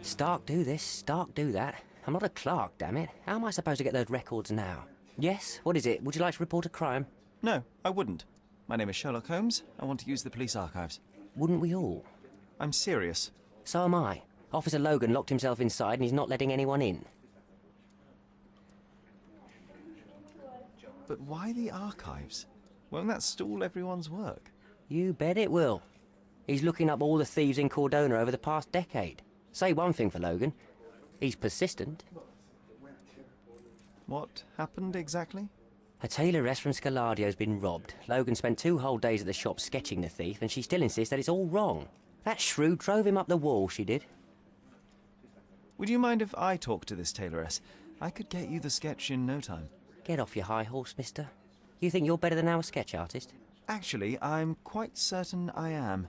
Stark do this, Stark do that. I'm not a clerk, damn it. How am I supposed to get those records now? Yes? What is it? Would you like to report a crime? No, I wouldn't. My name is Sherlock Holmes. I want to use the police archives. Wouldn't we all? I'm serious. So am I. Officer Logan locked himself inside and he's not letting anyone in. But why the archives? Won't that stall everyone's work? You bet it will. He's looking up all the thieves in Cordona over the past decade. Say one thing for Logan. He's persistent. What happened exactly? A tailoress from Scaladio's been robbed. Logan spent 2 whole days at the shop sketching the thief, and she still insists that it's all wrong. That shrew drove him up the wall, she did. Would you mind if I talk to this tailoress? I could get you the sketch in no time. Get off your high horse, mister. You think you're better than our sketch artist? Actually, I'm quite certain I am.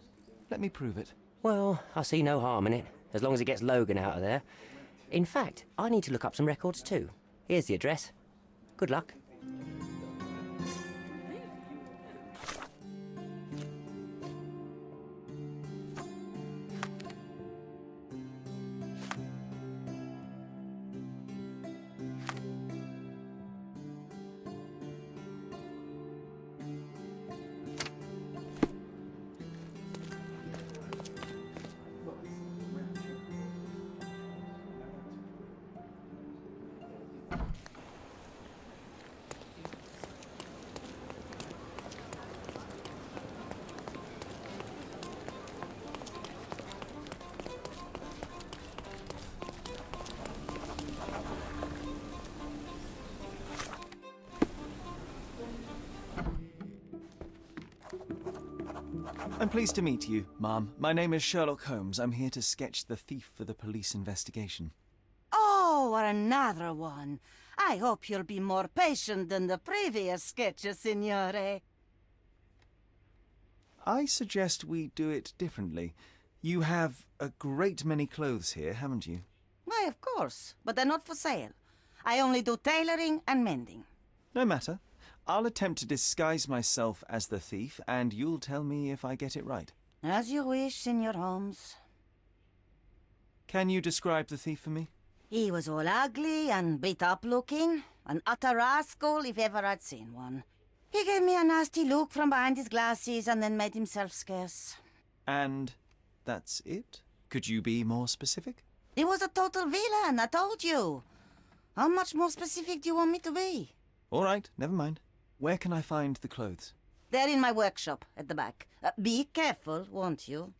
Let me prove it. Well, I see no harm in it, as long as it gets Logan out of there. In fact, I need to look up some records too. Here's the address. Good luck. I'm pleased to meet you, ma'am. My name is Sherlock Holmes. I'm here to sketch the thief for the police investigation. Oh, another one. I hope you'll be more patient than the previous sketches, signore. I suggest we do it differently. You have a great many clothes here, haven't you? Why, of course, but they're not for sale. I only do tailoring and mending. No matter. I'll attempt to disguise myself as the thief, and you'll tell me if I get it right. As you wish, Signor Holmes. Can you describe the thief for me? He was all ugly and beat-up looking, an utter rascal if ever I'd seen one. He gave me a nasty look from behind his glasses and then made himself scarce. And that's it? Could you be more specific? He was a total villain, I told you. How much more specific do you want me to be? All right, never mind. Where can I find the clothes? They're in my workshop at the back. Be careful, won't you?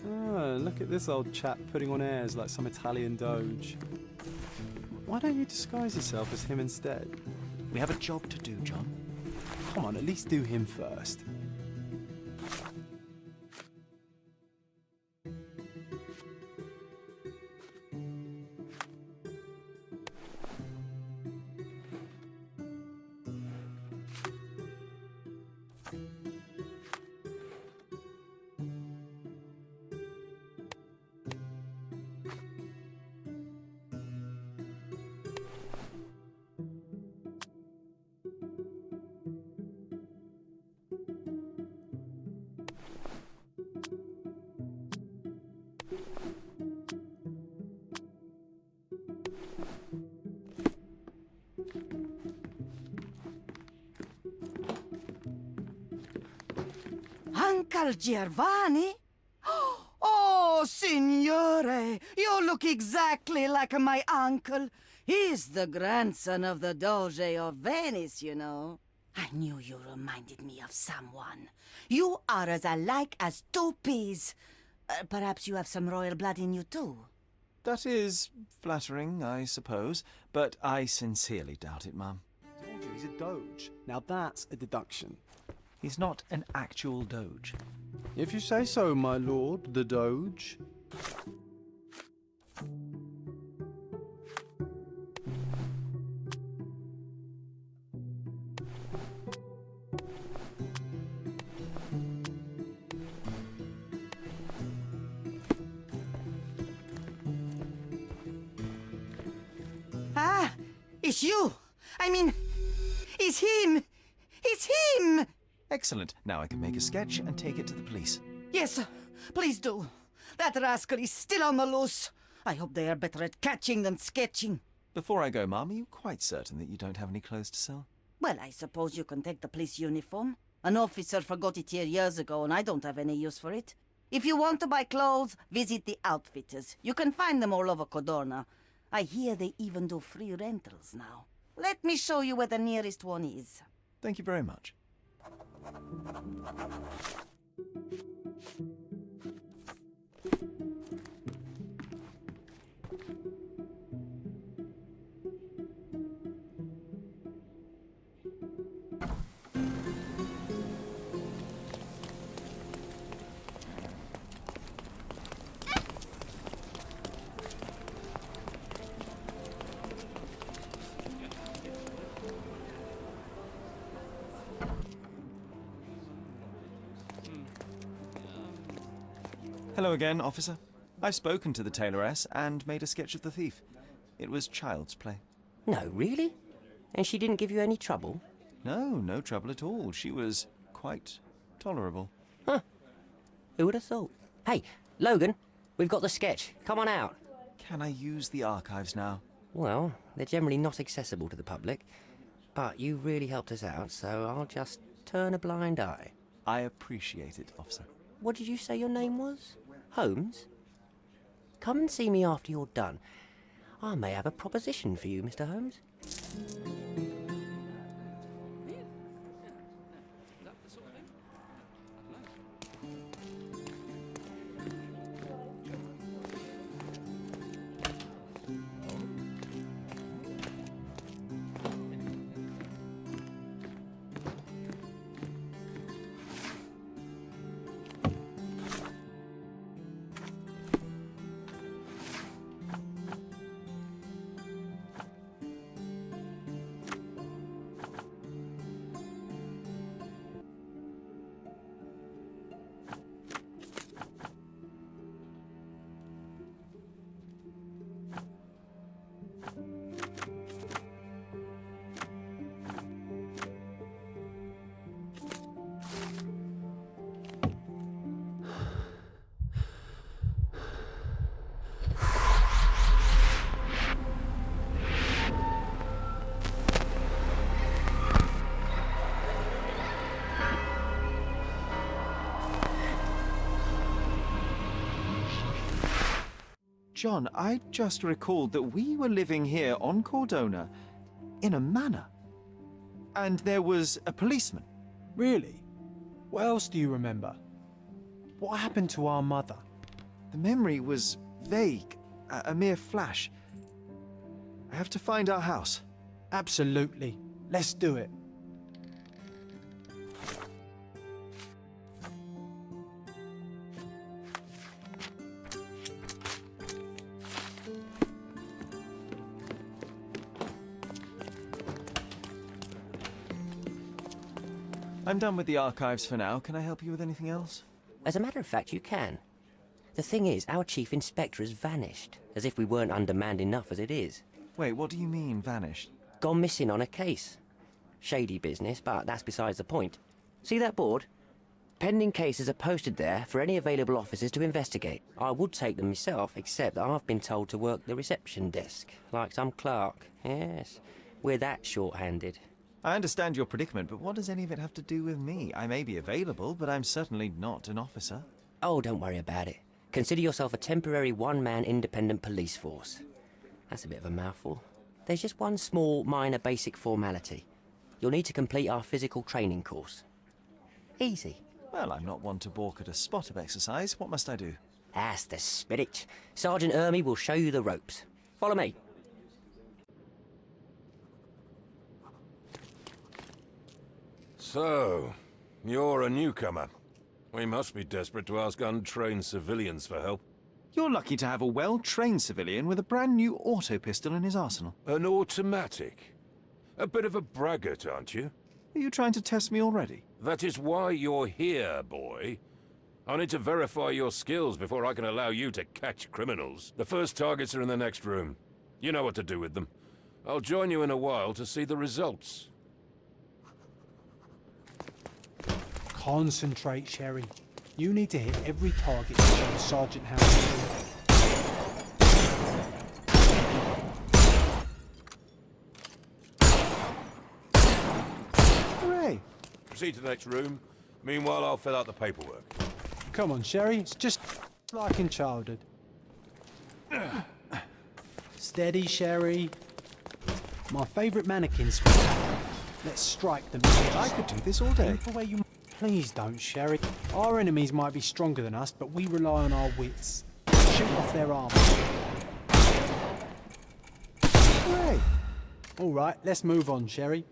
Oh, look at this old chap putting on airs like some Italian doge. Why don't you disguise yourself as him instead? We have a job to do, John. Come on, at least do him first. Uncle Giovanni? Oh, signore, you look exactly like my uncle. He's the grandson of the Doge of Venice, you know. I knew you reminded me of someone. You are as alike as two peas. Perhaps you have some royal blood in you too. That is flattering, I suppose, but I sincerely doubt it, Mum. Told you, he's a doge. Now that's a deduction. He's not an actual doge. If you say so, my lord, the doge. Ah, it's you. I mean, it's him. It's him. Excellent. Now I can make a sketch and take it to the police. Yes, please do. That rascal is still on the loose. I hope they are better at catching than sketching. Before I go, Mum, are you quite certain that you don't have any clothes to sell? Well, I suppose you can take the police uniform. An officer forgot it here years ago, and I don't have any use for it. If you want to buy clothes, visit the outfitters. You can find them all over Codorna. I hear they even do free rentals now. Let me show you where the nearest one is. Thank you very much. Hello again, officer. I've spoken to the tailoress and made a sketch of the thief. It was child's play. No, really? And she didn't give you any trouble? No trouble at all. She was quite tolerable. Huh. Who would have thought? Hey, Logan, we've got the sketch. Come on out. Can I use the archives now? Well, they're generally not accessible to the public, but you really helped us out, so I'll just turn a blind eye. I appreciate it, officer. What did you say your name was? Holmes? Come and see me after you're done. I may have a proposition for you, Mr. Holmes. John, I just recalled that we were living here on Cordona in a manor. And there was a policeman. Really? What else do you remember? What happened to our mother? The memory was vague, a mere flash. I have to find our house. Absolutely. Let's do it. I'm done with the archives for now. Can I help you with anything else? As a matter of fact, you can. The thing is, our chief inspector has vanished, as if we weren't undermanned enough as it is. Wait, what do you mean, vanished? Gone missing on a case. Shady business, but that's besides the point. See that board? Pending cases are posted there for any available officers to investigate. I would take them myself, except that I've been told to work the reception desk, like some clerk. Yes, we're that short-handed. I understand your predicament, but what does any of it have to do with me? I may be available, but I'm certainly not an officer. Oh, don't worry about it. Consider yourself a temporary one-man independent police force. That's a bit of a mouthful. There's just one small, minor basic formality. You'll need to complete our physical training course. Easy. Well, I'm not one to balk at a spot of exercise. What must I do? That's the spirit. Sergeant Ermy will show you the ropes. Follow me. So, you're a newcomer. We must be desperate to ask untrained civilians for help. You're lucky to have a well-trained civilian with a brand new auto pistol in his arsenal. An automatic? A bit of a braggart, aren't you? Are you trying to test me already? That is why you're here, boy. I need to verify your skills before I can allow you to catch criminals. The first targets are in the next room. You know what to do with them. I'll join you in a while to see the results. Concentrate, Sherry. You need to hit every target to show the sergeant how to do it. Hooray! Proceed to the next room. Meanwhile, I'll fill out the paperwork. Come on, Sherry. It's just like in childhood. Steady, Sherry. My favourite mannequins. Let's strike them. I could do this all day. Aim for where you... Please don't, Sherry. Our enemies might be stronger than us, but we rely on our wits. Shoot off their armour. Hooray! All right, let's move on, Sherry.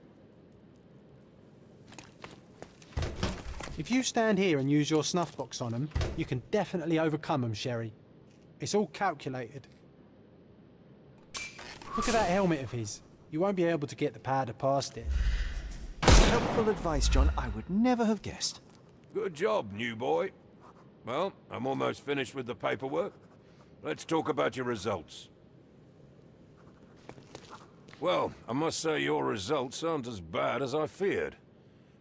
If you stand here and use your snuff box on them, you can definitely overcome them, Sherry. It's all calculated. Look at that helmet of his. You won't be able to get the powder past it. Helpful advice, John. I would never have guessed. Good job, new boy. Well, I'm almost finished with the paperwork. Let's talk about your results. Well, I must say your results aren't as bad as I feared.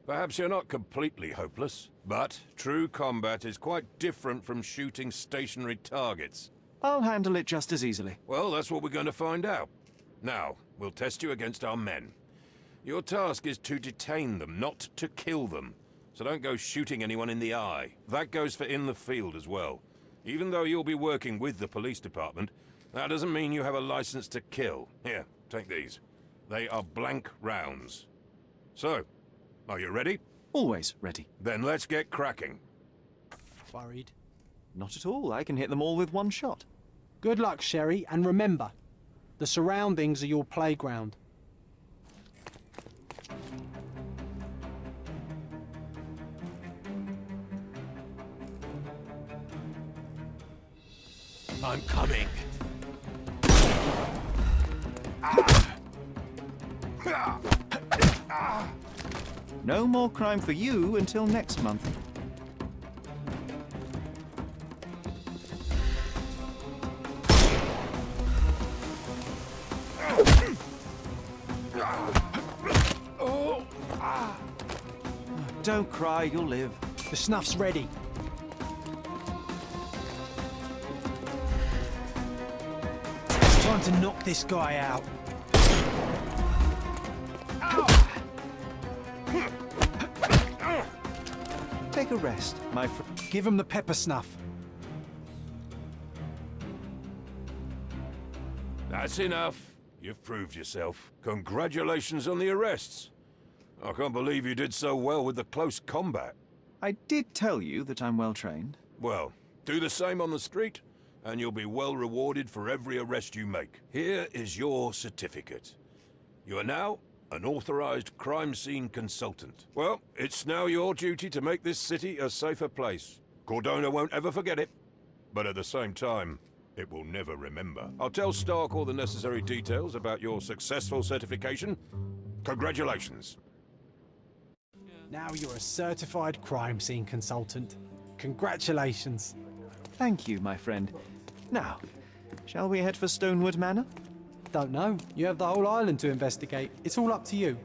Perhaps you're not completely hopeless, but true combat is quite different from shooting stationary targets. I'll handle it just as easily. Well, that's what we're going to find out. Now, we'll test you against our men. Your task is to detain them, not to kill them. So don't go shooting anyone in the eye. That goes for in the field as well. Even though you'll be working with the police department, that doesn't mean you have a license to kill. Here, take these. They are blank rounds. So, are you ready? Always ready. Then let's get cracking. Worried? Not at all. I can hit them all with one shot. Good luck, Sherry, and remember, the surroundings are your playground. I'm coming. No more crime for you until next month. Don't cry, you'll live. The snuff's ready. Time to knock this guy out. Take a rest, my friend. Give him the pepper snuff. That's enough. You've proved yourself. Congratulations on the arrests. I can't believe you did so well with the close combat. I did tell you that I'm well trained. Well, do the same on the street, and you'll be well rewarded for every arrest you make. Here is your certificate. You are now an authorized crime scene consultant. Well, it's now your duty to make this city a safer place. Cordona won't ever forget it, but at the same time, it will never remember. I'll tell Stark all the necessary details about your successful certification. Congratulations. Now you're a certified crime scene consultant. Congratulations. Thank you, my friend. Now, shall we head for Stonewood Manor? Don't know. You have the whole island to investigate. It's all up to you.